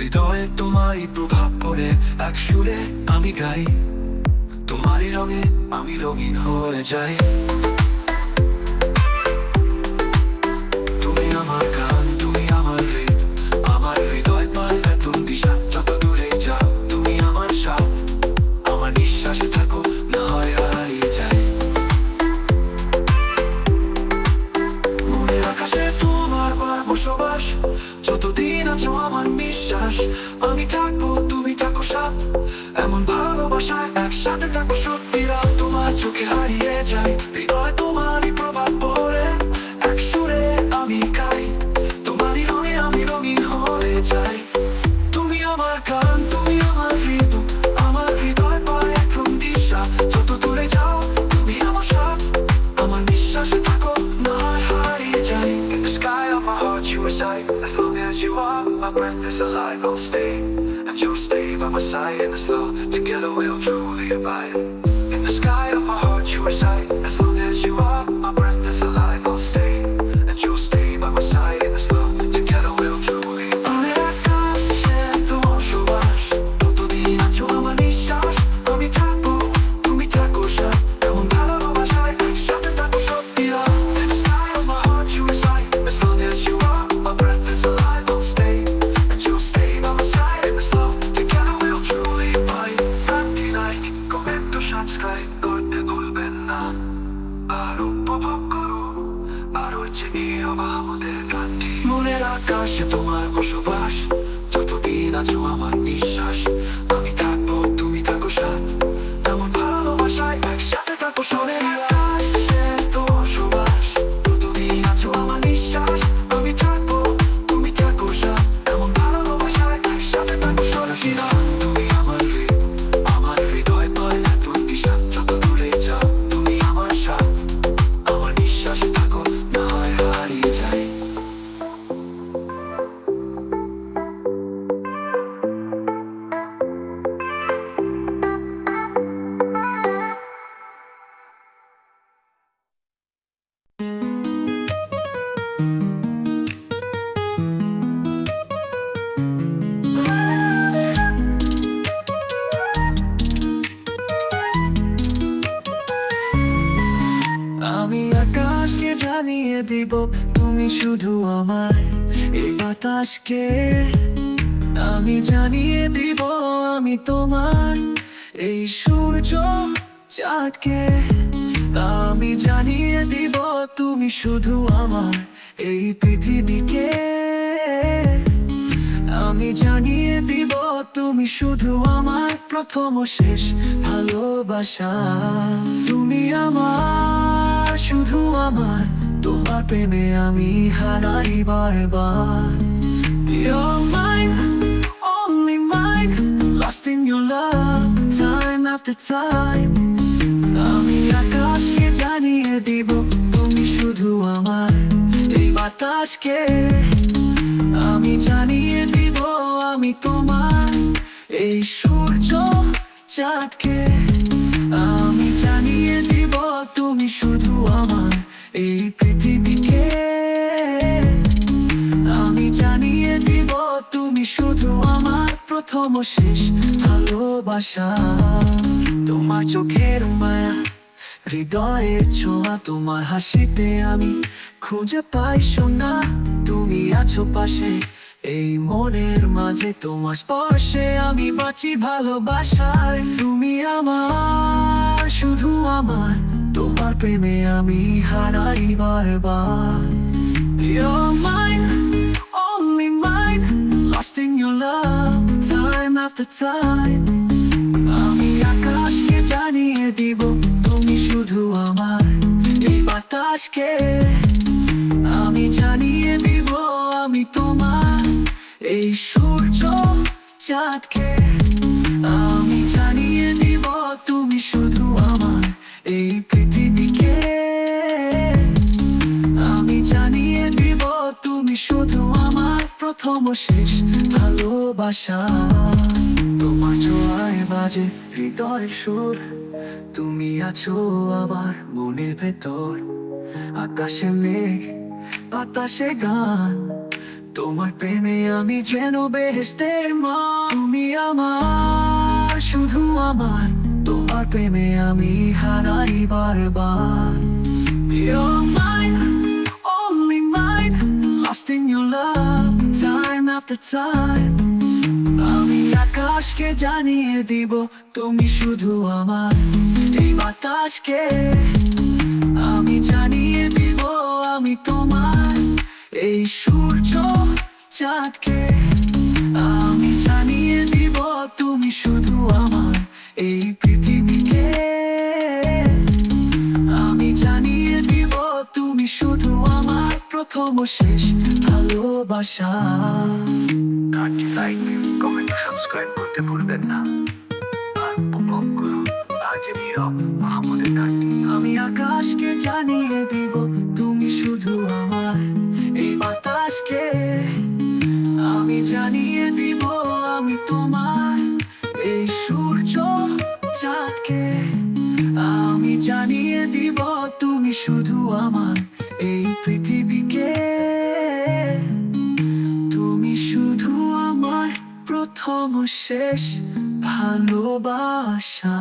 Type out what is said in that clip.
হৃদয়ে তোমারই প্রভাব পড়ে, এক সুরে আমি গাই, তোমারই রঙে আমি রঙিন হয়ে যাই। তুমি আমার গান, তুমি আমার হৃদ, আমার হৃদয় পায় নতুন দিশা। যত দূরে যাও তুমি আমার সাথ, আমার নিঃশ্বাসে থাকো, না হয় হারিয়ে যাই। মনের আকাশে তোমার বসবাস, যতদিন আছো আমার নিঃশ্বাস। আমি থাকবো তুমি থাকো সাথ, এমন ভালোবাসায় একসাথে থাকবো সত্যি রাত। তোমার চোখে হারিয়ে যাই, হৃদয় তোমারই প্রভাব পড়ে, এক সুরে আমি গাই, তোমারই রঙে আমি রঙিন হয়ে যাই। তুমি আমার গান, তুমি আমার হৃদ, আমার হৃদয় পায় এক রঙ দিশা। যত দূরে যাও তুমি আমার সাথ, আমার নিঃশ্বাসে থাকো, না হয় হারিয়ে যাই। In the sky of my heart you reside, as long as you are, my breath is alive. I'll stay, and you'll stay by my side in this love. Together we'll truly abide. In the sky of my heart you reside, as long as you are, my breath is alive. I'll stay, and you'll stay by my side in this love. Together we'll truly abide. মনের আকাশে তোমার সুবাস, যতদিন আছো আমার নিঃশ্বাস। আমি থাকবো তুমি থাকো সাথ, এমন ভালোবাসায় একসাথে থাকো সত্যি রাত। In the sky of my heart you reside, as long as you are, my breath is alive. I'll stay, and you'll stay by my side in this love. Together we'll truly abide. Empty like comment O subscribe করতে ভুলবেন না, আর উপভোগ করো, আরো চিনিও আমাদের গানটি। মনের আকাশে তোমার বসবাস, যতদিন আছো আমার নিঃশ্বাস। আমি থাকবো তুমি থাকো সাথ, এমন ভালোবাসায় একসাথে থাকো শোনে। আকাশে তোমার সুবাস, যতদিন আছো আমার নিঃশ্বাস। আমি থাকবো তুমি থাকো সাথ, এমন ভালোবাসায় একসাথে থাকো সরাসিরা। তুমি আমার হৃদ, আমার হৃদয় পায় নতুন দিশা। যত দূরে যাও তুমি আমার সাথ, আমার নিঃশ্বাসে থাকো, না হয় হারিয়ে যাই। আমি আকাশকে জানিয়ে দিব তুমি শুধু আমার, এই বাতাসকে আমি জানিয়ে দিব আমি তোমার, এই সূর্য চাঁদকে আমি জানিয়ে দিব তুমি শুধু আমার, এই পৃথিবীকে আমি জানিয়ে দিব তুমি শুধু আমার প্রথম ও শেষ ভালোবাসা। তুমি আমার, শুধু আমার, তোমার প্রেমে আমি হারাই বারবার। You're mine, only mine, lost in your love, time after time. আমি আকাশকে জানিয়ে দিব তুমি শুধু আমার, এই বাতাসকে আমি জানিয়ে দিব আমি তোমার, এই সূর্য চাঁদকে আমি জানিয়ে দিব তুমি শুধু আমার, এই পৃথিবীকে আমি জানিয়ে দিব তুমি শুধু আমার প্রথম ও শেষ ভালোবাসা। তোমার চোখের মায়া, হৃদয়ের ছোঁয়া, তোমার হাসিতে আমি খুঁজে পাই সোনা। তুমি আছো পাশে এই মনের মাঝে, তোমার স্পর্শে আমি বাঁচি ভালোবাসায়। তুমি আমার, শুধু আমার, তোমার প্রেমে আমি হারাই বারবার। You're mine, only mine, lost in your love, time after time. আমি আকাশকে জানিয়ে দিব তুমি শুধু আমার, এই বাতাসকে আমি জানিয়ে দিব আমি তোমার, এই সূর্য চাঁদকে আমি জানিয়ে দিব তুমি শুধু আমার, এই পৃথিবীকে আমি জানিয়ে দিব তুমি শুধু আমার প্রথম ও শেষ ভালোবাসা। তোমার জোয়ারে বাজে হৃদয়ের সুর, তুমি আছো আমার মনের ভেতর। আকাশে মেঘ, বাতাসে গান, তোমার প্রেমে আমি যেন বেহেশতের মা। তুমি আমার, শুধু আমার, তোমার প্রেমে আমি হারাই বারবার। You're mine, only mine, lost in your love, time after time. আমি আকাশকে জানিয়ে দিব তুমি শুধু আমার। এই বাতাসকে আমি জানিয়ে দিব আমি তোমার। এই সূর্য চাঁদকে আমি জানিয়ে দিব তুমি শুধু আমার। এই পৃথিবীকে আমি জানিয়ে দিব তুমি শুধু আমার প্রথম ও শেষ ভালোবাসা। লাইক, কমেন্ট, সাবস্ক্রাইব করতে ভুলবেন না। আর উপভোগ করুন আজের মাহমুদের গান। আমি আকাশকে জানিয়ে দিব তুমি শুধু আমার। এই বাতাসকে আমি জানিয়ে দিব আমি তোমার। এই সূর্য চাঁদকে আমি জানিয়ে দিব তুমি শুধু আমার। এই পৃথিবীকে তুমি শুধু আমার প্রথম ও শেষ ভালোবাসা।